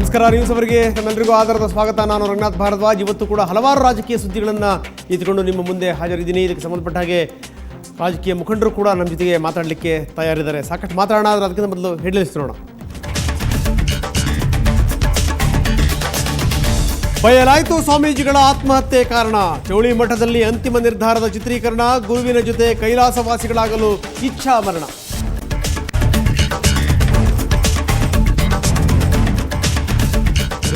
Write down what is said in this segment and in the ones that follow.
ನಮಸ್ಕಾರ. ನ್ಯೂಸ್ ಅವರಿಗೆ ತಮ್ಮೆಲ್ಲರಿಗೂ ಆಧಾರದ ಸ್ವಾಗತ. ನಾನು ರಂಗನಾಥ್ ಭಾರದ್ವಾಜ್. ಇವತ್ತು ಕೂಡ ಹಲವಾರು ರಾಜಕೀಯ ಸುದ್ದಿಗಳನ್ನು ಇಟ್ಟುಕೊಂಡು ನಿಮ್ಮ ಮುಂದೆ ಹಾಜರಿದ್ದೀನಿ. ಇದಕ್ಕೆ ಸಂಬಂಧಪಟ್ಟ ಹಾಗೆ ರಾಜಕೀಯ ಮುಖಂಡರು ಕೂಡ ನಮ್ಮ ಜೊತೆಗೆ ಮಾತಾಡಲಿಕ್ಕೆ ತಯಾರಿದ್ದಾರೆ. ಸಾಕಷ್ಟು ಮಾತಾಡೋಣ, ಆದರೆ ಅದಕ್ಕಿಂತ ಮೊದಲು ಹೆಡ್ಲೈನ್ಸ್ ನೋಡೋಣ. ಬಯಲಾಯಿತು ಸ್ವಾಮೀಜಿಗಳ ಆತ್ಮಹತ್ಯೆ ಕಾರಣ. ಚೌಳಿ ಮಠದಲ್ಲಿ ಅಂತಿಮ ನಿರ್ಧಾರದ ಚಿತ್ರೀಕರಣ. ಗುರುವಿನ ಜೊತೆ ಕೈಲಾಸವಾಸಿಗಳಾಗಲು ಇಚ್ಛಾ ಮರಣ.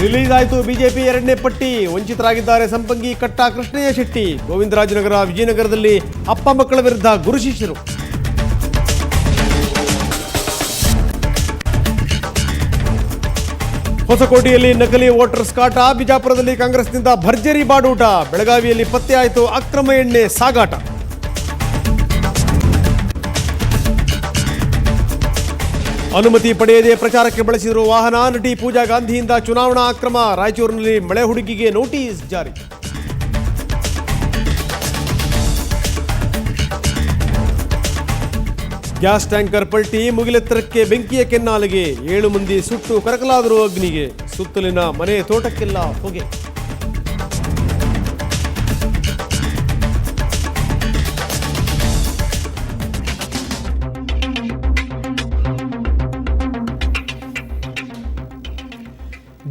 ರಿಲೀಸ್ ಆಯಿತು ಬಿಜೆಪಿ 2ನೇ ಪಟ್ಟಿ. ವಂಚಿತರಾಗಿದ್ದಾರೆ ಸಂಪಂಗಿ ಕಟ್ಟ ಕೃಷ್ಣಯ್ಯ ಶೆಟ್ಟಿ. ಗೋವಿಂದರಾಜನಗರ, ವಿಜಯನಗರದಲ್ಲಿ ಅಪ್ಪ ಮಕ್ಕಳ ವಿರುದ್ಧ ಗುರು ಶಿಷ್ಯರು. ಹೊಸಕೋಟೆಯಲ್ಲಿ ನಕಲಿ ವೋಟರ್ಸ್ ಕಾಟ. ಬಿಜಾಪುರದಲ್ಲಿ ಕಾಂಗ್ರೆಸ್ನಿಂದ ಭರ್ಜರಿ ಬಾಡೂಟ. ಬೆಳಗಾವಿಯಲ್ಲಿ ಪತ್ತೆಯಾಯಿತು ಅಕ್ರಮ ಎಣ್ಣೆ ಸಾಗಾಟ. ಅನುಮತಿ ಪಡೆಯದೆ ಪ್ರಚಾರಕ್ಕೆ ಬಳಸಿರುವ ವಾಹನ. ನಟಿ ಪೂಜಾ ಗಾಂಧಿಯಿಂದ ಚುನಾವಣಾ ಅಕ್ರಮ. ರಾಯಚೂರಿನಲ್ಲಿ ಮಳೆ ಹುಡುಗಿಗೆ ನೋಟಿಸ್ ಜಾರಿ. Gas tanker ಪಲ್ಟಿ. ಮುಗಿಲೆತ್ತರಕ್ಕೆ ಬೆಂಕಿಯ ಕೆನ್ನಾಲಿಗೆ. 7 ಮಂದಿ ಸುಟ್ಟು ಕರಕಲಾದರು ಅಗ್ನಿಗೆ. ಸುತ್ತಲಿನ ಮನೆ ತೋಟಕ್ಕೆಲ್ಲ ಹೊಗೆ.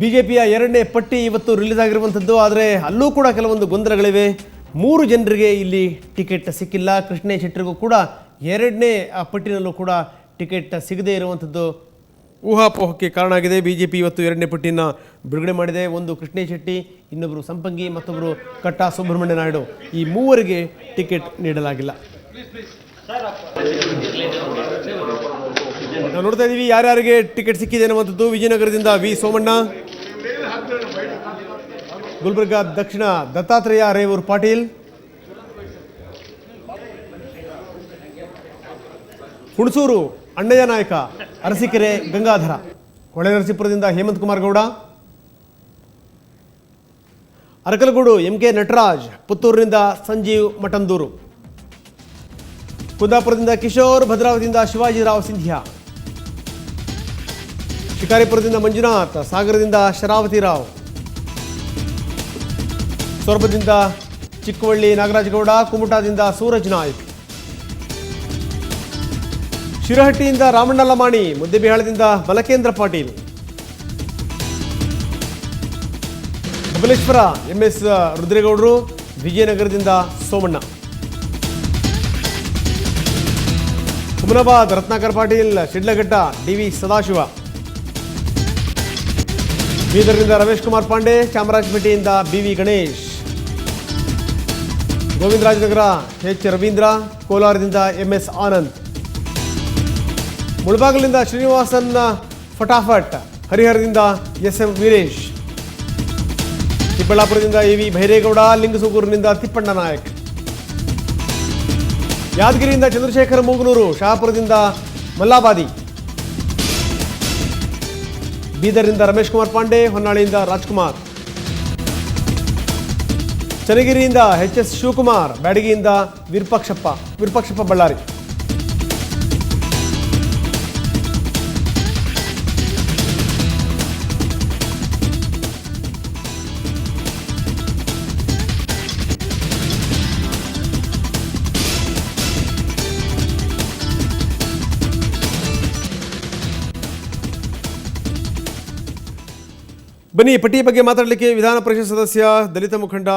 ಬಿಜೆಪಿಯ 2ನೇ ಪಟ್ಟಿ ಇವತ್ತು ರಿಲೀಸ್ ಆಗಿರುವಂಥದ್ದು. ಆದರೆ ಅಲ್ಲೂ ಕೂಡ ಕೆಲವೊಂದು ಗೊಂದಲಗಳಿವೆ. 3 ಜನರಿಗೆ ಇಲ್ಲಿ ಟಿಕೆಟ್ ಸಿಕ್ಕಿಲ್ಲ. ಕೃಷ್ಣಯ್ಯ ಶೆಟ್ಟರಿಗೂ ಕೂಡ 2ನೇ ಪಟ್ಟಿನಲ್ಲೂ ಕೂಡ ಟಿಕೆಟ್ ಸಿಗದೇ ಇರುವಂಥದ್ದು ಊಹಾಪೋಹಕ್ಕೆ ಕಾರಣ ಆಗಿದೆ. ಬಿಜೆಪಿ ಇವತ್ತು 2ನೇ ಪಟ್ಟಿಯನ್ನು ಬಿಡುಗಡೆ ಮಾಡಿದೆ. ಒಂದು ಕೃಷ್ಣಯ್ಯ ಶೆಟ್ಟಿ, ಇನ್ನೊಬ್ಬರು ಸಂಪಂಗಿ, ಮತ್ತೊಬ್ಬರು ಕಟ್ಟಾ ಸುಬ್ರಹ್ಮಣ್ಯ ನಾಯ್ಡು. ಈ 3 ಟಿಕೆಟ್ ನೀಡಲಾಗಿಲ್ಲ. ನಾವು ನೋಡ್ತಾ ಇದ್ದೀವಿ ಯಾರ್ಯಾರಿಗೆ ಟಿಕೆಟ್ ಸಿಕ್ಕಿದೆ ಅನ್ನುವಂಥದ್ದು. ವಿಜಯನಗರದಿಂದ ವಿ ಸೋಮಣ್ಣ, ಗುಲ್ಬರ್ಗಾ ದಕ್ಷಿಣ ದತ್ತಾತ್ರೇಯ ರೇವೂರ್ ಪಾಟೀಲ್, ಹುಣಸೂರು ಅಣ್ಣಯ್ಯ ನಾಯಕ, ಅರಸೀಕೆರೆ ಗಂಗಾಧರ, ಹೊಳೆನರಸೀಪುರದಿಂದ ಹೇಮಂತ್ ಕುಮಾರ್ ಗೌಡ, ಅರಕಲಗೂಡು MK ನಟರಾಜ್, ಪುತ್ತೂರಿನಿಂದ ಸಂಜೀವ್ ಮಠಂದೂರು, ಕುಂದಾಪುರದಿಂದ ಕಿಶೋರ್, ಭದ್ರಾವತಿಯಿಂದ ಶಿವಾಜಿರಾವ್ ಸಿಂಧಿಯಾ, ಶಿಕಾರಿಪುರದಿಂದ ಮಂಜುನಾಥ್, ಸಾಗರದಿಂದ Sharavati Rao, ಸೊರಬದಿಂದ ಚಿಕ್ಕವಳ್ಳಿ Nagarajagowda, ಕುಮಟಾದಿಂದ Suraj Naik, ಶಿರಹಟ್ಟಿಯಿಂದ Ramanna Lamani, ಮುದ್ದೆಬಿಹಾಳದಿಂದ ಬಲಕೇಂದ್ರ Patil, Babaleshwar MS ರುದ್ರೇಗೌಡರು, ವಿಜಯನಗರದಿಂದ Somanna, Humnabad Ratnakar Patil, Sidlaghatta DV Sadashiva, ಬೀದರ್ನಿಂದ Ramesh Kumar Pandey, ಚಾಮರಾಜಪೇಟೆಯಿಂದ BV Ganesh, Govindarajanagar H Ravindra, ಕೋಲಾರದಿಂದ MS Anand, ಮುಳಬಾಗಿಲಿಂದ Srinivasan ಫಟಾಫಟ್, ಹರಿಹರದಿಂದ SM Veeresh, ಚಿಕ್ಕಬಳ್ಳಾಪುರದಿಂದ AV Byregowda, ಲಿಂಗಸೂಗೂರಿನಿಂದ Tippanna Nayak, ಯಾದಗಿರಿಯಿಂದ Chandrashekhar ಮೂಗನೂರು, ಶಹಾಪುರದಿಂದ ಮಲ್ಲಾಬಾದಿ, ಬೀದರ್ನಿಂದ Ramesh Kumar Pandey, ಹೊನ್ನಾಳಿಯಿಂದ Rajkumar, ಚನ್ನಗಿರಿಯಿಂದ HS Shivakumar, ಬ್ಯಾಡಗಿಯಿಂದ Virupakshappa Ballari. ಬನ್ನಿ, ಪಟ್ಟಿಯ ಬಗ್ಗೆ ಮಾತಾಡಲಿಕ್ಕೆ ವಿಧಾನ ಪರಿಷತ್ ಸದಸ್ಯ, ದಲಿತ ಮುಖಂಡ,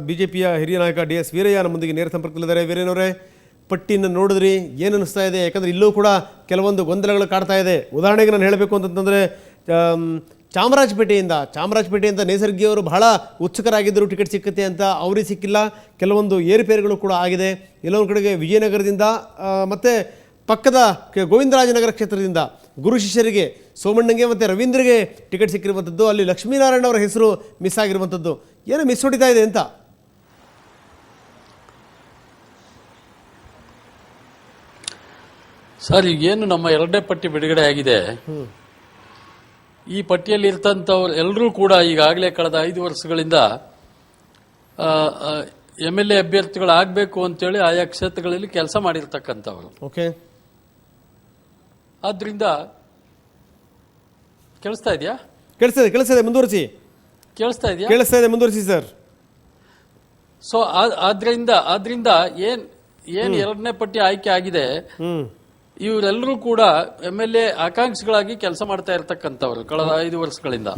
ಬಿಜೆಪಿಯ ಹಿರಿಯ ನಾಯಕ DS ವೀರಯ್ಯ ನಮ್ಮೊಂದಿಗೆ ನೇರ ಸಂಪರ್ಕದಲ್ಲಿದ್ದಾರೆ. ವೀರಯ್ಯನವರೇ, ಪಟ್ಟಿಯನ್ನು ನೋಡಿದ್ರಿ, ಏನು ಅನ್ನಿಸ್ತಾ ಇದೆ? ಯಾಕಂದರೆ ಇಲ್ಲೂ ಕೂಡ ಕೆಲವೊಂದು ಗೊಂದಲಗಳು ಕಾಡ್ತಾ ಇದೆ. ಉದಾಹರಣೆಗೆ ನಾನು ಹೇಳಬೇಕು ಅಂತಂತಂದರೆ, ಚಾಮರಾಜಪೇಟೆಯಿಂದ ನೇಸರ್ಗಿಯವರು ಬಹಳ ಉತ್ಸುಕರಾಗಿದ್ದರು ಟಿಕೆಟ್ ಸಿಕ್ಕತ್ತೆ ಅಂತ. ಅವ್ರಿಗೆ ಸಿಕ್ಕಿಲ್ಲ. ಕೆಲವೊಂದು ಏರುಪೇರುಗಳು ಕೂಡ ಆಗಿದೆ. ಎಲ್ಲೊಂದು ಕಡೆಗೆ ವಿಜಯನಗರದಿಂದ ಮತ್ತು ಪಕ್ಕದ ಗೋವಿಂದರಾಜನಗರ ಕ್ಷೇತ್ರದಿಂದ ಗುರು ಶಿಷ್ಯರಿಗೆ ಸೋಮಣ್ಣಂಗೆ ಮತ್ತು ರವೀಂದ್ರಿಗೆ ಟಿಕೆಟ್ ಸಿಕ್ಕಿರುವಂಥದ್ದು. ಅಲ್ಲಿ ಲಕ್ಷ್ಮೀನಾರಾಯಣ ಅವರ ಹೆಸರು ಮಿಸ್ ಆಗಿರುವಂಥದ್ದು. ಏನೋ ಮಿಸ್ ಹೊಡಿತಾ ಇದೆ ಅಂತ. ಸರ್, ಈಗೇನು ನಮ್ಮ 2ನೇ ಪಟ್ಟಿ ಬಿಡುಗಡೆ ಆಗಿದೆ, ಈ ಪಟ್ಟಿಯಲ್ಲಿ ಇರ್ತಂಥವ್ರು ಎಲ್ಲರೂ ಕೂಡ ಈಗಾಗಲೇ ಕಳೆದ 5 ವರ್ಷಗಳಿಂದ MLA ಅಭ್ಯರ್ಥಿಗಳಾಗಬೇಕು ಅಂತೇಳಿ ಆಯಾ ಕ್ಷೇತ್ರಗಳಲ್ಲಿ ಕೆಲಸ ಮಾಡಿರ್ತಕ್ಕಂಥವ್ರು. ಓಕೆ, ಆದ್ರಿಂದ ಕೇಳಿಸ್ತಾ ಇದೆಯಾ? ಕೇಳಿಸ್ತದೆ ಮುಂದುವರಿಸಿ. ಕೇಳಿಸ್ತಾ ಇದೆಯಾ? ಕೇಳಿಸ್ತಾ ಇದೆ, ಮುಂದುವರಿಸಿ ಸರ್. ಸೊ ಆದ್ರಿಂದ ಏನ್ ಎರಡನೇ ಪಟ್ಟಿ ಆಯ್ಕೆ ಆಗಿದೆ, ಇವರೆಲ್ಲರೂ ಕೂಡ MLA ಆಕಾಂಕ್ಷಿಗಳಾಗಿ ಕೆಲಸ ಮಾಡ್ತಾ ಇರತಕ್ಕಂಥವ್ರು ಕಳೆದ 5 ವರ್ಷಗಳಿಂದ.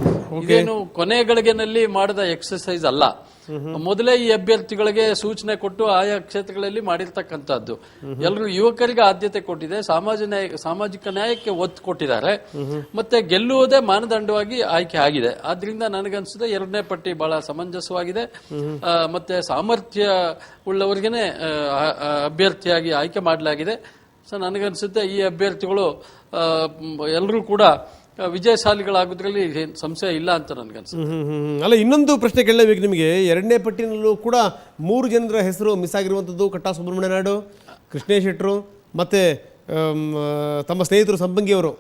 ಇದೇನು ಕೊನೆ ಗಳಿಗೆನಲ್ಲಿ ಮಾಡಿದ ಎಕ್ಸರ್ಸೈಸ್ ಅಲ್ಲ. ಮೊದಲೇ ಈ ಅಭ್ಯರ್ಥಿಗಳಿಗೆ ಸೂಚನೆ ಕೊಟ್ಟು ಆಯಾ ಕ್ಷೇತ್ರಗಳಲ್ಲಿ ಮಾಡಿರ್ತಕ್ಕಂಥದ್ದು. ಎಲ್ಲರೂ ಯುವಕರಿಗೆ ಆದ್ಯತೆ ಕೊಟ್ಟಿದೆ, ಸಾಮಾಜಿಕ ನ್ಯಾಯಕ್ಕೆ ಒತ್ತು ಕೊಟ್ಟಿದ್ದಾರೆ, ಮತ್ತೆ ಗೆಲ್ಲುವುದೇ ಮಾನದಂಡವಾಗಿ ಆಯ್ಕೆ ಆಗಿದೆ. ಆದ್ರಿಂದ ನನಗನ್ಸುತ್ತೆ ಎರಡನೇ ಪಟ್ಟಿ ಬಹಳ ಸಮಂಜಸವಾಗಿದೆ, ಮತ್ತೆ ಸಾಮರ್ಥ್ಯ ಉಳ್ಳವರಿಗೇನೆ ಅಭ್ಯರ್ಥಿಯಾಗಿ ಆಯ್ಕೆ ಮಾಡಲಾಗಿದೆ. ಸೊ ನನಗನ್ಸುತ್ತೆ ಈ ಅಭ್ಯರ್ಥಿಗಳು ಎಲ್ಲರೂ ಕೂಡ ವಿಜಯಶಾಲಿಗಳಾಗೋದ್ರಲ್ಲಿ ಸಂಶಯ ಇಲ್ಲ ಅಂತ ನನಗನ್ಸುತ್ತೆ. ಅಲ್ಲ, ಇನ್ನೊಂದು ಪ್ರಶ್ನೆ ಕೇಳಬೇಕು ನಿಮಗೆ. ಎರಡನೇ ಪಟ್ಟಿನಲ್ಲೂ ಕೂಡ 3 ಜನರ ಹೆಸರು ಮಿಸ್ ಆಗಿರುವಂಥದ್ದು. ಕಟ್ಟಾ ಸುಬ್ರಹ್ಮಣ್ಯ ನಾಯ್ಡು, ಕೃಷ್ಣೇಶ್ ಶೆಟ್ಟರು, ಮತ್ತೆ ತಮ್ಮ ಸ್ನೇಹಿತರು ಸಂಪಂಗಿಯವರು.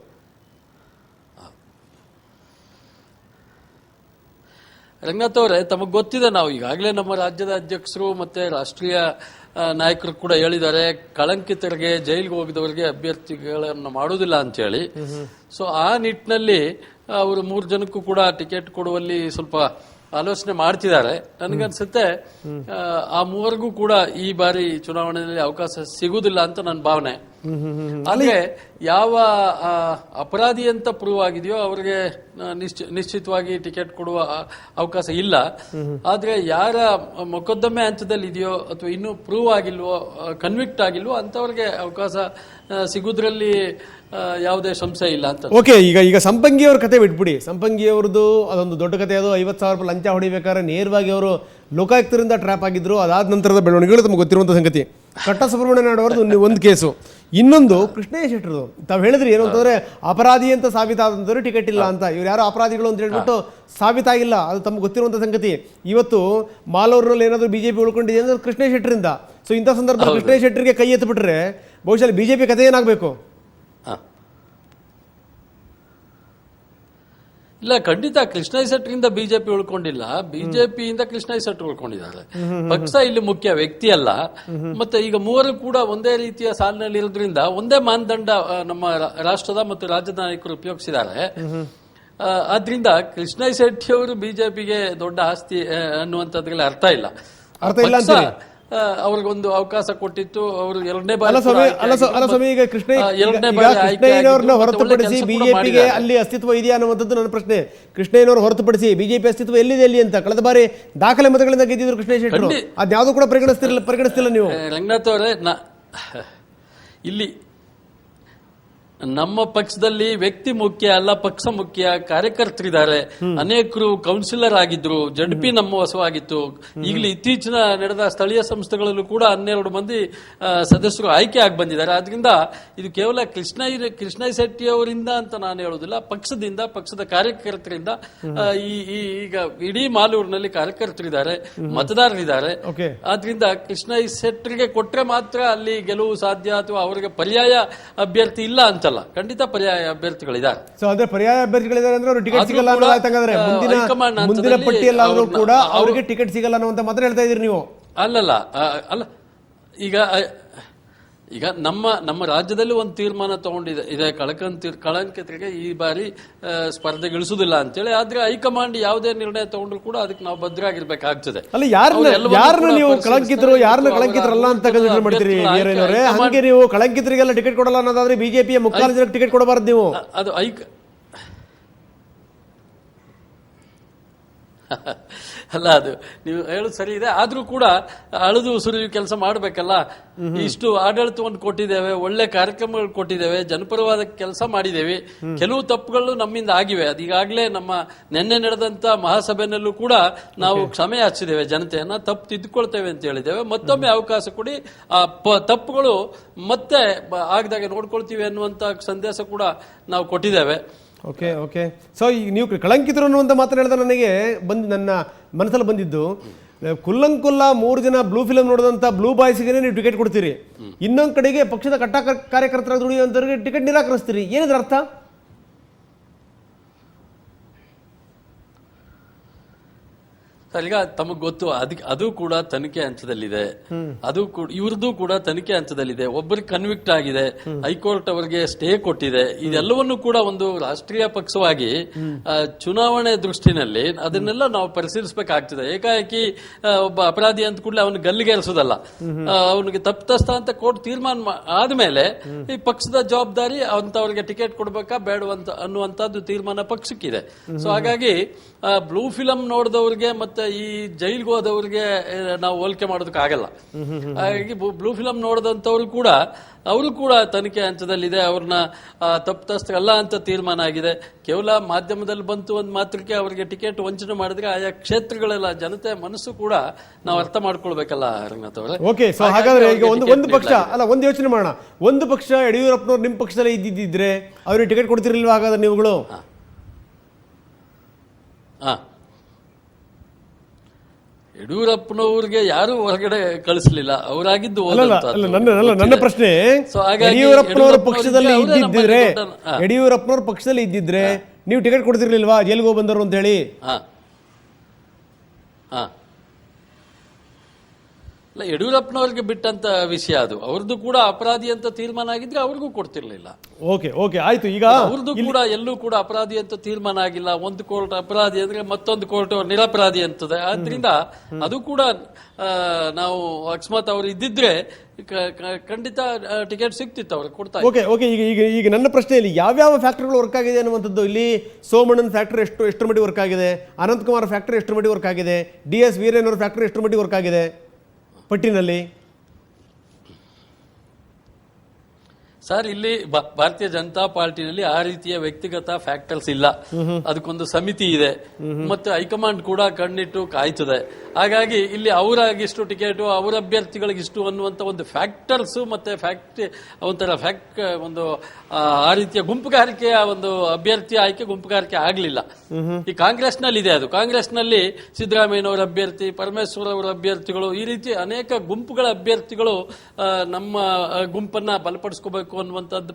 ರಂಗನಾಥ್ ಅವರೇ, ತಮಗೆ ಗೊತ್ತಿದೆ, ನಾವು ಈಗಾಗಲೇ ನಮ್ಮ ರಾಜ್ಯದ ಅಧ್ಯಕ್ಷರು ಮತ್ತೆ ರಾಷ್ಟ್ರೀಯ ನಾಯಕರು ಕೂಡ ಹೇಳಿದ್ದಾರೆ, ಕಳಂಕಿತರಿಗೆ, ಜೈಲಿಗೆ ಹೋಗಿದವರಿಗೆ ಅಭ್ಯರ್ಥಿಗಳನ್ನು ಮಾಡುವುದಿಲ್ಲ ಅಂತ ಹೇಳಿ. ಸೊ ಆ ನಿಟ್ಟಿನಲ್ಲಿ ಅವರು 3 ಜನಕ್ಕೂ ಕೂಡ ಟಿಕೆಟ್ ಕೊಡುವಲ್ಲಿ ಸ್ವಲ್ಪ ಆಲೋಚನೆ ಮಾಡ್ತಿದ್ದಾರೆ. ನನಗನ್ಸುತ್ತೆ ಆ 3 ಕೂಡ ಈ ಬಾರಿ ಚುನಾವಣೆಯಲ್ಲಿ ಅವಕಾಶ ಸಿಗುವುದಿಲ್ಲ ಅಂತ ನನ್ನ ಭಾವನೆ. ಆದ್ರೆ ಯಾವ ಅಪರಾಧಿ ಅಂತ ಪ್ರೂವ್ ಆಗಿದೆಯೋ ಅವರಿಗೆ ನಿಶ್ಚಿತವಾಗಿ ಟಿಕೆಟ್ ಕೊಡುವ ಅವಕಾಶ ಇಲ್ಲ. ಆದ್ರೆ ಯಾರ ಮೊಕದ್ದಮೆ ಹಂತದಲ್ಲಿ ಇದೆಯೋ ಅಥವಾ ಇನ್ನೂ ಪ್ರೂವ್ ಆಗಿಲ್ವೋ, ಕನ್ವಿಕ್ಟ್ ಆಗಿಲ್ವೋ ಅಂತವ್ರಿಗೆ ಅವಕಾಶ ಸಿಗುದ್ರಲ್ಲಿ ಯಾವುದೇ ಸಂಶಯ ಇಲ್ಲ ಅಂತ. ಓಕೆ, ಈಗ ಸಂಪಂಗಿಯವ್ರ ಕತೆ ಬಿಟ್ಬಿಡಿ. ಸಂಪಂಗಿಯವ್ರದ್ದು ಅದೊಂದು ದೊಡ್ಡ ಕತೆ. ಅದು 50,000 ರೂಪಾಯಿ ಲಂಚ ಹೊಡಿಬೇಕಾದ್ರೆ ನೇರವಾಗಿ ಅವರು ಲೋಕಾಯುಕ್ತರಿಂದ ಟ್ರ್ಯಾಪ್ ಆಗಿದ್ರು. ಅದಾದ ನಂತರದ ಬೆಳವಣಿಗೆಗಳು ತಮಗೆ ಗೊತ್ತಿರುವಂಥ ಸಂಗತಿ. ಕಟ್ಟಾ ಸುಬ್ರಹ್ಮಣ್ಯ ನಾಯ್ಡು ಅವ್ರದ್ದು ಒಂದು ಕೇಸು. ಇನ್ನೊಂದು ಕೃಷ್ಣೇಶ್ ಶೆಟ್ಟರು. ತಾವು ಹೇಳಿದ್ರಿ ಏನು ಅಂತಂದ್ರೆ ಅಪರಾಧಿ ಅಂತ ಸಾಬೀತಾದಂಥವ್ರು ಟಿಕೆಟ್ ಇಲ್ಲ ಅಂತ. ಇವ್ರು ಯಾರೋ ಅಪರಾಧಿಗಳು ಅಂತ ಹೇಳ್ಬಿಟ್ಟು ಸಾಬೀತಾಗಿಲ್ಲ, ಅದು ತಮ್ಗೆ ಗೊತ್ತಿರುವಂಥ ಸಂಗತಿ. ಇವತ್ತು ಮಾಲೂರಿನಲ್ಲಿ ಏನಾದರೂ ಬಿಜೆಪಿ ಉಳ್ಕೊಂಡಿದೆ ಅಂದ್ರೆ ಕೃಷ್ಣೇಶ್ ಶೆಟ್ಟರಿಂದ. ಸೊ ಇಂಥ ಸಂದರ್ಭ ಕೃಷ್ಣೇಶ್ ಶೆಟ್ಟರಿಗೆ ಕೈ ಎತ್ತಿಬಿಟ್ರೆ ಬಹುಶಃ ಬಿಜೆಪಿ ಕಥೆ ಏನಾಗಬೇಕು? ಇಲ್ಲ, ಖಂಡಿತ ಕೃಷ್ಣಯ್ಯ ಶೆಟ್ಟರಿಂದ ಬಿಜೆಪಿ ಉಳ್ಕೊಂಡಿಲ್ಲ, ಬಿಜೆಪಿಯಿಂದ ಕೃಷ್ಣಯ್ಯ ಶೆಟ್ಟರ್ ಉಳ್ಕೊಂಡಿದ್ದಾರೆ. ಪಕ್ಷ ಇಲ್ಲಿ ಮುಖ್ಯ, ವ್ಯಕ್ತಿ ಅಲ್ಲ. ಮತ್ತೆ ಈಗ 3 ಕೂಡ ಒಂದೇ ರೀತಿಯ ಸಾಲಿನಲ್ಲಿ ಇರೋದ್ರಿಂದ ಒಂದೇ ಮಾನದಂಡ ನಮ್ಮ ರಾಷ್ಟ್ರದ ಮತ್ತು ರಾಜ್ಯದ ನಾಯಕರು ಉಪಯೋಗಿಸಿದ್ದಾರೆ. ಆದ್ರಿಂದ ಕೃಷ್ಣಯ್ಯ ಶೆಟ್ಟಿ ಅವರು ಬಿಜೆಪಿಗೆ ದೊಡ್ಡ ಆಸ್ತಿ ಅನ್ನುವಂಥದ್ರಲ್ಲಿ ಅರ್ಥ ಇಲ್ಲ. ಅವ್ರಿಗೊಂದು ಅವಕಾಶ ಕೊಟ್ಟಿತ್ತು, ಅವರು ಎರಡನೇ ಬಾರಿ ಈಗ ಕೃಷ್ಣಯ್ಯನವ್ರನ್ನ ಹೊರತುಪಡಿಸಿ ಬಿಜೆಪಿಗೆ ಅಲ್ಲಿ ಅಸ್ತಿತ್ವ ಇದೆಯಾ ಅನ್ನುವಂಥದ್ದು ನನ್ನ ಪ್ರಶ್ನೆ. ಕೃಷ್ಣಯ್ಯನವರು ಹೊರತುಪಡಿಸಿ ಬಿಜೆಪಿ ಅಸ್ತಿತ್ವ ಎಲ್ಲಿದೆ ಅಲ್ಲಿ ಅಂತ. ಕಳೆದ ಬಾರಿ ದಾಖಲೆ ಮತಗಳಿಂದ ಗೆದ್ದಿದ್ರು ಕೃಷ್ಣಯ್ಯ ಶೆಟ್ಟರು. ಅದ್ಯಾವುದು ಕೂಡ ಪರಿಗಣಿಸ್ತಿಲ್ಲ ನೀವು. ರಂಗನಾಥ್ ಅವರೇ, ಇಲ್ಲಿ ನಮ್ಮ ಪಕ್ಷದಲ್ಲಿ ವ್ಯಕ್ತಿ ಮುಖ್ಯ ಅಲ್ಲ, ಪಕ್ಷ ಮುಖ್ಯ. ಕಾರ್ಯಕರ್ತರಿದ್ದಾರೆ, ಅನೇಕರು ಕೌನ್ಸಿಲರ್ ಆಗಿದ್ರು, ZP ನಮ್ಮ ವಶವಾಗಿತ್ತು. ಈಗಲೂ ಇತ್ತೀಚಿನ ನಡೆದ ಸ್ಥಳೀಯ ಸಂಸ್ಥೆಗಳಲ್ಲೂ ಕೂಡ 12 ಮಂದಿ ಸದಸ್ಯರು ಆಯ್ಕೆ ಆಗಿ ಬಂದಿದ್ದಾರೆ. ಆದ್ರಿಂದ ಇದು ಕೇವಲ ಕೃಷ್ಣಯ್ಯ ಶೆಟ್ಟಿ ಅವರಿಂದ ಅಂತ ನಾನು ಹೇಳುವುದಿಲ್ಲ, ಪಕ್ಷದಿಂದ, ಪಕ್ಷದ ಕಾರ್ಯಕರ್ತರಿಂದ. ಈಗ ಇಡೀ ಮಾಲೂರಿನಲ್ಲಿ ಕಾರ್ಯಕರ್ತರಿದ್ದಾರೆ, ಮತದಾರರಿದ್ದಾರೆ. ಆದ್ರಿಂದ ಕೃಷ್ಣಯ್ಯ ಶೆಟ್ಟರಿಗೆ ಕೊಟ್ರೆ ಮಾತ್ರ ಅಲ್ಲಿ ಗೆಲುವು ಸಾಧ್ಯ ಅಥವಾ ಅವರಿಗೆ ಪರ್ಯಾಯ ಅಭ್ಯರ್ಥಿ ಇಲ್ಲ ಅಂತಲ್ಲ, ಖಂಡಿತ ಪರ್ಯಾಯ ಅಭ್ಯರ್ಥಿಗಳಿದ್ದಾರೆ. ಸೊ ಅದೇ ಪರ್ಯಾಯ ಅಭ್ಯರ್ಥಿಗಳಿದ್ದಾರೆ ಅಂದ್ರೆ ಅವರು ಟಿಕೆಟ್ ಸಿಗಲ್ಲ ಮುಂದಿನ ಪಟ್ಟಿಯಲ್ಲಾದ್ರೂ ಕೂಡ ಅವರಿಗೆ ಟಿಕೆಟ್ ಸಿಗಲ್ಲ ಅನ್ನುವಂತ ಮಾತ್ರ ಹೇಳ್ತಾ ಇದೀರಿ ನೀವು. ಅಲ್ಲ, ಈಗ ನಮ್ಮ ರಾಜ್ಯದಲ್ಲಿ ಒಂದು ತೀರ್ಮಾನ ತಗೊಂಡಿದೆ, ಕಳಂಕಿತರಿಗೆ ಈ ಬಾರಿ ಸ್ಪರ್ಧೆಗಿಳಿಸುವುದಿಲ್ಲ ಅಂತೇಳಿ. ಆದ್ರೆ ಹೈಕಮಾಂಡ್ ಯಾವುದೇ ನಿರ್ಣಯ ತಗೊಂಡ್ರು ಕೂಡ ಅದಕ್ಕೆ ನಾವು ಭದ್ರಾಗಿರ್ಬೇಕಾಗ್ತದೆ. ಅಲ್ಲ, ಯಾರನ್ನ ನೀವು ಕಳಂಕಿತರು, ಯಾರನ್ನ ಕಳಂಕಿತರಲ್ಲ ಅಂತ ಕನ್ಸಿಡರ್ ಮಾಡ್ತೀರಿ? ಹಾಗೆ ನೀವು ಕಳಂಕಿತರಿಗೆಲ್ಲ ಟಿಕೆಟ್ ಕೊಡಲ್ಲ ಅನ್ನೋದಾದ್ರೆ ಬಿಜೆಪಿಯ ಮುಖಾಂತರ ಜನಕ್ಕೆ ಟಿಕೆಟ್ ಕೊಡಬಾರ್ದು ನೀವು. ಅದು ಅಲ್ಲ, ಅದು ನೀವು ಹೇಳುದು ಸರಿ ಇದೆ. ಆದ್ರೂ ಕೂಡ ಅಳುದು ಸುರಿಯು ಕೆಲಸ ಮಾಡಬೇಕಲ್ಲ. ಇಷ್ಟು ಆಡಳಿತವನ್ನು ಕೊಟ್ಟಿದ್ದೇವೆ, ಒಳ್ಳೆ ಕಾರ್ಯಕ್ರಮಗಳು ಕೊಟ್ಟಿದ್ದೇವೆ, ಜನಪರವಾದ ಕೆಲಸ ಮಾಡಿದ್ದೇವೆ. ಕೆಲವು ತಪ್ಪುಗಳು ನಮ್ಮಿಂದ ಆಗಿವೆ. ಅದೀಗಾಗಲೇ ನಮ್ಮ ನಿನ್ನೆ ನಡೆದಂತ ಮಹಾಸಭೆಯಲ್ಲೂ ಕೂಡ ನಾವು ಕ್ಷಮೆ ಯಾಚಿಸಿದ್ದೇವೆ, ಜನತೆಯನ್ನ ತಪ್ಪು ತಿದ್ದುಕೊಳ್ತೇವೆ ಅಂತ ಹೇಳಿದ್ದೇವೆ. ಮತ್ತೊಮ್ಮೆ ಅವಕಾಶ ಕೊಡಿ, ಆ ತಪ್ಪುಗಳು ಮತ್ತೆ ಆಗದಾಗೆ ನೋಡ್ಕೊಳ್ತೀವಿ ಅನ್ನುವಂತ ಸಂದೇಶ ಕೂಡ ನಾವು ಕೊಟ್ಟಿದ್ದೇವೆ. ಓಕೆ. ಸೊ ನೀವು ಕಳಂಕಿತರು ಅನ್ನುವಂತ ಮಾತನ್ನ ಹೇಳಿದ್ರೆ ನನಗೆ ನನ್ನ ಮನಸ್ಸಲ್ಲಿ ಬಂದಿದ್ದು, ಕುಲ್ಲಂಕುಲ್ಲ 3 ಜನ ಬ್ಲೂ ಫಿಲಂ ನೋಡಿದಂತ ಬ್ಲೂ ಬಾಯ್ಸ್ಗೆ ನೀವು ಟಿಕೆಟ್ ಕೊಡ್ತೀರಿ, ಇನ್ನೊಂದ್ ಕಡೆಗೆ ಪಕ್ಷದ ಕಟ್ಟಾ ಕಾರ್ಯಕರ್ತರ ದುಡಿಯುವಂತವರಿಗೆ ಟಿಕೆಟ್ ನಿರಾಕರಿಸ್ತೀರಿ. ಏನಿದ್ರ ಅರ್ಥ? ಸರ್, ಈಗ ತಮಗ್ ಗೊತ್ತು ಅದು ಕೂಡ ತನಿಖೆ ಹಂತದಲ್ಲಿದೆ. ಅದು ಇವ್ರದ್ದು ಕೂಡ ತನಿಖೆ ಹಂತದಲ್ಲಿದೆ. ಒಬ್ಬರಿಗೆ ಕನ್ವಿಕ್ಟ್ ಆಗಿದೆ, ಹೈಕೋರ್ಟ್ ಅವರಿಗೆ ಸ್ಟೇ ಕೊಟ್ಟಿದೆ. ಇದೆಲ್ಲವನ್ನು ಕೂಡ ಒಂದು ರಾಷ್ಟ್ರೀಯ ಪಕ್ಷವಾಗಿ ಚುನಾವಣೆ ದೃಷ್ಟಿನಲ್ಲಿ ಅದನ್ನೆಲ್ಲ ನಾವು ಪರಿಶೀಲಿಸಬೇಕಾಗ್ತದೆ. ಏಕಾಏಕಿ ಒಬ್ಬ ಅಪರಾಧಿ ಅಂತ ಕೂಡಲೇ ಅವನು ಗಲ್ಲಿಗೇರಿಸೋದಲ್ಲ. ಅವನಿಗೆ ತಪ್ಪಿತಸ್ಥ ಅಂತ ಕೋರ್ಟ್ ತೀರ್ಮಾನ ಆದ್ಮೇಲೆ ಈ ಪಕ್ಷದ ಜವಾಬ್ದಾರಿ ಅಂತವ್ರಿಗೆ ಟಿಕೆಟ್ ಕೊಡ್ಬೇಕಾ ಬೇಡವಂತ ಅನ್ನುವಂತದ್ದು ತೀರ್ಮಾನ ಪಕ್ಷಕ್ಕಿದೆ. ಸೊ ಹಾಗಾಗಿ ಬ್ಲೂ ಫಿಲಂ ನೋಡಿದವ್ರಿಗೆ ಮತ್ತೆ ಈ ಜೈಲ್ಗೆ ಹೋದವ್ರಿಗೆ ನಾವು ಹೋಲಿಕೆ ಮಾಡೋದಕ್ಕಾಗಲ್ಲ. ಹಾಗಾಗಿ ಬ್ಲೂ ಫಿಲಂ ನೋಡಿದಂಥವ್ರು ಕೂಡ ಅವರು ಕೂಡ ತನಿಖೆ ಹಂತದಲ್ಲಿದೆ. ಅವ್ರನ್ನ ತಪ್ಪಿತಸ್ಥರಲ್ಲ ಅಂತ ತೀರ್ಮಾನ ಆಗಿದೆ. ಕೇವಲ ಮಾಧ್ಯಮದಲ್ಲಿ ಬಂತು ಒಂದು ಮಾತ್ರಕ್ಕೆ ಅವರಿಗೆ ಟಿಕೆಟ್ ವಂಚನೆ ಮಾಡಿದ್ರೆ ಆಯಾ ಕ್ಷೇತ್ರಗಳೆಲ್ಲ ಜನತೆ ಮನಸ್ಸು ಕೂಡ ನಾವು ಅರ್ಥ ಮಾಡ್ಕೊಳ್ಬೇಕಲ್ಲ ರಂಗನಾಥ್ ಅವರೇ. ಓಕೆ, ಸೊ ಹಾಗಾದ್ರೆ ಈಗ ಒಂದು ಪಕ್ಷ ಅಲ್ಲ, ಒಂದು ಯೋಚನೆ ಮಾಡೋಣ. ಒಂದು ಪಕ್ಷ ಯಡಿಯೂರಪ್ಪನವ್ರು ನಿಮ್ಮ ಪಕ್ಷದಲ್ಲಿ ಇದ್ದಿದ್ರೆ ಅವ್ರಿಗೆ ಟಿಕೆಟ್ ಕೊಡ್ತಿರ್ಲಿಲ್ವಾ ಹಾಗಾದ್ರೆ ನೀವುಗಳು? ಯಡಿಯೂರಪ್ಪನವ್ರಿಗೆ ಯಾರು ಹೊರಗಡೆ ಕಳಿಸ್ಲಿಲ್ಲ, ಅವರಾಗಿದ್ದು ನನ್ನ ಪ್ರಶ್ನೆ, ಯಡಿಯೂರಪ್ಪನವರ ಪಕ್ಷದಲ್ಲಿ ಇದ್ದಿದ್ರೆ ನೀವು ಟಿಕೆಟ್ ಕೊಡ್ತಿರ್ಲಿಲ್ವಾ ಜೈಲ್ಗೆ ಹೋಗಿ ಬಂದರು ಅಂತ ಹೇಳಿ? ಅಲ್ಲ, ಯಡಿಯೂರಪ್ಪನವ್ರಿಗೆ ಬಿಟ್ಟಂತ ವಿಷಯ ಅದು. ಅವ್ರದ್ದು ಕೂಡ ಅಪರಾಧಿ ಅಂತ ತೀರ್ಮಾನ ಆಗಿದ್ರೆ ಅವ್ರಿಗೂ ಕೊಡ್ತಿರ್ಲಿಲ್ಲ. ಓಕೆ ಓಕೆ ಆಯ್ತು. ಈಗ ಅವ್ರದ್ದು ಕೂಡ ಎಲ್ಲೂ ಕೂಡ ಅಪರಾಧಿ ಅಂತ ತೀರ್ಮಾನ ಆಗಿಲ್ಲ. ಒಂದು ಕೋರ್ಟ್ ಅಪರಾಧಿ ಅಂದ್ರೆ ಮತ್ತೊಂದು ಕೋರ್ಟ್ ನಿರಪರಾಧಿ ಅಂತದೆ. ಆದ್ರಿಂದ ಅದು ಕೂಡ ನಾವು ಅಕಸ್ಮಾತ್ ಅವ್ರು ಇದ್ದಿದ್ರೆ ಖಂಡಿತ ಟಿಕೆಟ್ ಸಿಕ್ತಿತ್ತು ಅವ್ರಿಗೆ ಕೊಡ್ತಾ. ಓಕೆ ಓಕೆ ಈಗ ನನ್ನ ಪ್ರಶ್ನೆಯಲ್ಲಿ ಯಾವ್ಯಾವ ಫ್ಯಾಕ್ಟರಿಗಳು ವರ್ಕ್ ಆಗಿದೆ ಅನ್ನುವಂಥದ್ದು. ಇಲ್ಲಿ ಸೋಮಣ್ಣನ ಫ್ಯಾಕ್ಟರಿ ಎಷ್ಟರ ಮಟ್ಟಿಗೆ ವರ್ಕ್ ಆಗಿದೆ, ಅನಂತಕುಮಾರ್ ಫ್ಯಾಕ್ಟರಿ ಎಷ್ಟರ ಮಟ್ಟಿಗೆ ವರ್ಕ್ ಆಗಿದೆ, DS ವೀರೇನವರ ಫ್ಯಾಕ್ಟರಿ ಎಷ್ಟರ ಮಟ್ಟಿಗೆ ವರ್ಕ್ ಆಗಿದೆ ಪಟ್ಟಿನಲ್ಲಿ? ಸರ್, ಇಲ್ಲಿ ಭಾರತೀಯ ಜನತಾ ಪಾರ್ಟಿನಲ್ಲಿ ಆ ರೀತಿಯ ವ್ಯಕ್ತಿಗತ ಫ್ಯಾಕ್ಟರ್ಸ್ ಇಲ್ಲ. ಅದಕ್ಕೊಂದು ಸಮಿತಿ ಇದೆ, ಮತ್ತೆ ಹೈಕಮಾಂಡ್ ಕೂಡ ಕಣ್ಣಿಟ್ಟು ಕಾಯ್ತದೆ. ಹಾಗಾಗಿ ಇಲ್ಲಿ ಅವರಾಗಿಷ್ಟು ಟಿಕೆಟ್, ಅವರ ಅಭ್ಯರ್ಥಿಗಳಿಗಿಷ್ಟು ಅನ್ನುವಂತ ಒಂದು ಫ್ಯಾಕ್ಟರ್ಸ್ ಮತ್ತೆ ಒಂದು ಆ ರೀತಿಯ ಗುಂಪುಗಾರಿಕೆಯ ಒಂದು ಅಭ್ಯರ್ಥಿ ಆಯ್ಕೆ ಗುಂಪುಗಾರಿಕೆ ಆಗ್ಲಿಲ್ಲ. ಈ ಕಾಂಗ್ರೆಸ್ನಲ್ಲಿ ಇದೆ ಅದು. ಕಾಂಗ್ರೆಸ್ನಲ್ಲಿ ಸಿದ್ದರಾಮಯ್ಯನವರ ಅಭ್ಯರ್ಥಿ, ಪರಮೇಶ್ವರ್ ಅವರ ಅಭ್ಯರ್ಥಿಗಳು, ಈ ರೀತಿ ಅನೇಕ ಗುಂಪುಗಳ ಅಭ್ಯರ್ಥಿಗಳು ನಮ್ಮ ಗುಂಪನ್ನ ಬಲಪಡಿಸ್ಕೋಬೇಕು ಅನ್ನುವಂಥದ್ದು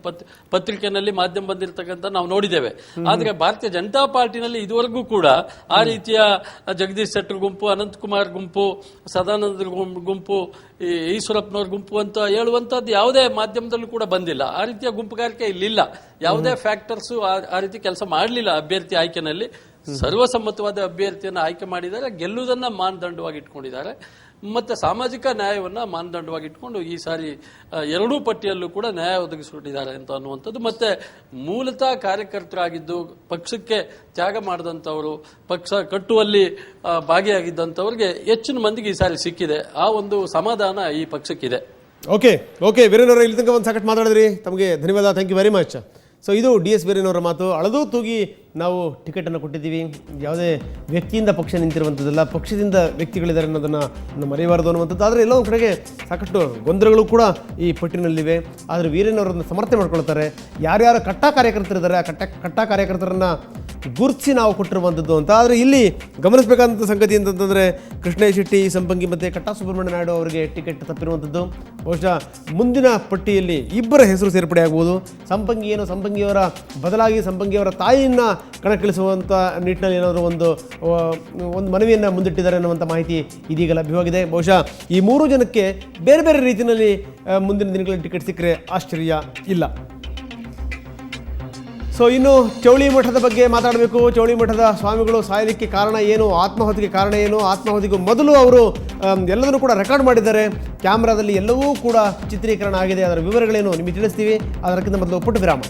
ಪತ್ರಿಕೆಯಲ್ಲಿ ಮಾಧ್ಯಮ ಬಂದಿರತಕ್ಕಂಥ ನಾವು ನೋಡಿದ್ದೇವೆ. ಆದ್ರೆ ಭಾರತೀಯ ಜನತಾ ಪಾರ್ಟಿನಲ್ಲಿ ಇದುವರೆಗೂ ಕೂಡ ಆ ರೀತಿಯ ಜಗದೀಶ್ ಶೆಟ್ಟರ್ ಗುಂಪು, ಅನಂತಕುಮಾರ್ ಗುಂಪು, ಸದಾನಂದ ಗುಂಪು, ಈಶ್ವರಪ್ಪನವ್ರ ಗುಂಪು ಅಂತ ಹೇಳುವಂತದ್ದು ಯಾವುದೇ ಮಾಧ್ಯಮದಲ್ಲೂ ಕೂಡ ಬಂದಿಲ್ಲ. ಆ ರೀತಿಯ ಗುಂಪುಗಾರಿಕೆ ಇಲ್ಲಿಲ್ಲ. ಯಾವುದೇ ಫ್ಯಾಕ್ಟರ್ಸ್ ಆ ರೀತಿ ಕೆಲಸ ಮಾಡಲಿಲ್ಲ. ಅಭ್ಯರ್ಥಿ ಆಯ್ಕೆನಲ್ಲಿ ಸರ್ವಸಮ್ಮತವಾದ ಅಭ್ಯರ್ಥಿಯನ್ನು ಆಯ್ಕೆ ಮಾಡಿದ್ದಾರೆ. ಗೆಲ್ಲುವುದನ್ನ ಮಾನದಂಡವಾಗಿ ಇಟ್ಕೊಂಡಿದ್ದಾರೆ. ಮತ್ತೆ ಸಾಮಾಜಿಕ ನ್ಯಾಯವನ್ನ ಮಾನದಂಡವಾಗಿ ಇಟ್ಕೊಂಡು ಈ ಸಾರಿ ಎರಡೂ ಪಟ್ಟಿಯಲ್ಲೂ ಕೂಡ ನ್ಯಾಯ ಒದಗಿಸಿಕೊಟ್ಟಿದ್ದಾರೆ ಅಂತ ಅನ್ನುವಂಥದ್ದು. ಮತ್ತೆ ಮೂಲತಃ ಕಾರ್ಯಕರ್ತರಾಗಿದ್ದು ಪಕ್ಷಕ್ಕೆ ತ್ಯಾಗ ಮಾಡಿದಂಥವರು, ಪಕ್ಷ ಕಟ್ಟುವಲ್ಲಿ ಭಾಗಿಯಾಗಿದ್ದಂಥವ್ರಿಗೆ ಹೆಚ್ಚಿನ ಮಂದಿಗೆ ಈ ಸಾರಿ ಸಿಕ್ಕಿದೆ. ಆ ಒಂದು ಸಮಾಧಾನ ಈ ಪಕ್ಷಕ್ಕಿದೆ. ಓಕೆ ಓಕೆ ವೀರೇನ್ ಅವರ ಇಲ್ಲಿ ತನಕ ಒಂದು ಸಾಕಷ್ಟು ಮಾತಾಡಿದ್ರಿ, ತಮಗೆ ಧನ್ಯವಾದ. Thank you very much. So ಇದು DS ವೀರೇನ್ ಅವರ ಮಾತು. ಅಳದು ತೂಗಿ ನಾವು ಟಿಕೆಟನ್ನು ಕೊಟ್ಟಿದ್ದೀವಿ. ಯಾವುದೇ ವ್ಯಕ್ತಿಯಿಂದ ಪಕ್ಷ ನಿಂತಿರುವಂಥದ್ದಲ್ಲ, ಪಕ್ಷದಿಂದ ವ್ಯಕ್ತಿಗಳಿದ್ದಾರೆ ಅನ್ನೋದನ್ನು ಮರೆಯಬಾರದು ಅನ್ನುವಂಥದ್ದು. ಆದರೆ ಎಲ್ಲೋ ಒಂದು ಕಡೆಗೆ ಸಾಕಷ್ಟು ಗೊಂದಲಗಳು ಕೂಡ ಈ ಪಟ್ಟಿನಲ್ಲಿವೆ. ಆದರೆ ವೀರೇನ್ ಅವರನ್ನು ಸಮರ್ಥನೆ ಮಾಡ್ಕೊಳ್ತಾರೆ. ಯಾರ್ಯಾರು ಕಟ್ಟಾ ಕಾರ್ಯಕರ್ತರಿದ್ದಾರೆ ಆ ಕಟ್ಟಾ ಕಾರ್ಯಕರ್ತರನ್ನು ಗುರುತಿಸಿ ನಾವು ಕೊಟ್ಟಿರುವಂಥದ್ದು ಅಂತ. ಆದರೆ ಇಲ್ಲಿ ಗಮನಿಸಬೇಕಾದಂಥ ಸಂಗತಿ ಅಂತಂದರೆ ಕೃಷ್ಣೇಶ್ ಶೆಟ್ಟಿ, ಸಂಪಂಗಿ ಮತ್ತು ಕಟ್ಟಾ ಸುಬ್ರಹ್ಮಣ್ಯ ನಾಯ್ಡು ಅವರಿಗೆ ಟಿಕೆಟ್ ತಪ್ಪಿರುವಂಥದ್ದು. ಬಹುಶಃ ಮುಂದಿನ ಪಟ್ಟಿಯಲ್ಲಿ ಇಬ್ಬರ ಹೆಸರು ಸೇರ್ಪಡೆ ಆಗ್ಬೋದು. ಸಂಪಂಗಿಯವರ ಬದಲಾಗಿ ಸಂಪಂಗಿಯವರ ತಾಯಿಯನ್ನು ಕಣಕ್ಕಿಳಿಸುವಂಥ ನಿಟ್ಟಿನಲ್ಲಿ ಏನಾದರೂ ಒಂದು ಮನವಿಯನ್ನು ಮುಂದಿಟ್ಟಿದ್ದಾರೆ ಅನ್ನುವಂಥ ಮಾಹಿತಿ ಇದೀಗ ಲಭ್ಯವಾಗಿದೆ. ಬಹುಶಃ ಈ ಮೂರು ಜನಕ್ಕೆ ಬೇರೆ ಬೇರೆ ರೀತಿಯಲ್ಲಿ ಮುಂದಿನ ದಿನಗಳಲ್ಲಿ ಟಿಕೆಟ್ ಸಿಕ್ಕರೆ ಆಶ್ಚರ್ಯ ಇಲ್ಲ. ಸೊ ಇನ್ನು ಚೌಳಿ ಮಠದ ಬಗ್ಗೆ ಮಾತಾಡಬೇಕು. ಚೌಳಿ ಮಠದ ಸ್ವಾಮಿಗಳು ಸಾಯಲಿಕ್ಕೆ ಕಾರಣ ಏನು, ಆತ್ಮಾಹುತಿಗೆ ಕಾರಣ ಏನು, ಆತ್ಮಾಹುತಿಗೂ ಮೊದಲು ಅವರು ಎಲ್ಲದನ್ನು ಕೂಡ ರೆಕಾರ್ಡ್ ಮಾಡಿದ್ದಾರೆ. ಕ್ಯಾಮ್ರಾದಲ್ಲಿ ಎಲ್ಲವೂ ಕೂಡ ಚಿತ್ರೀಕರಣ ಆಗಿದೆ. ಅದರ ವಿವರಗಳೇನು ನಿಮಗೆ ತಿಳಿಸ್ತೀವಿ. ಅದಕ್ಕಿಂತ ಮೊದಲು ಪುಟ್ಟ ವಿರಾಮ.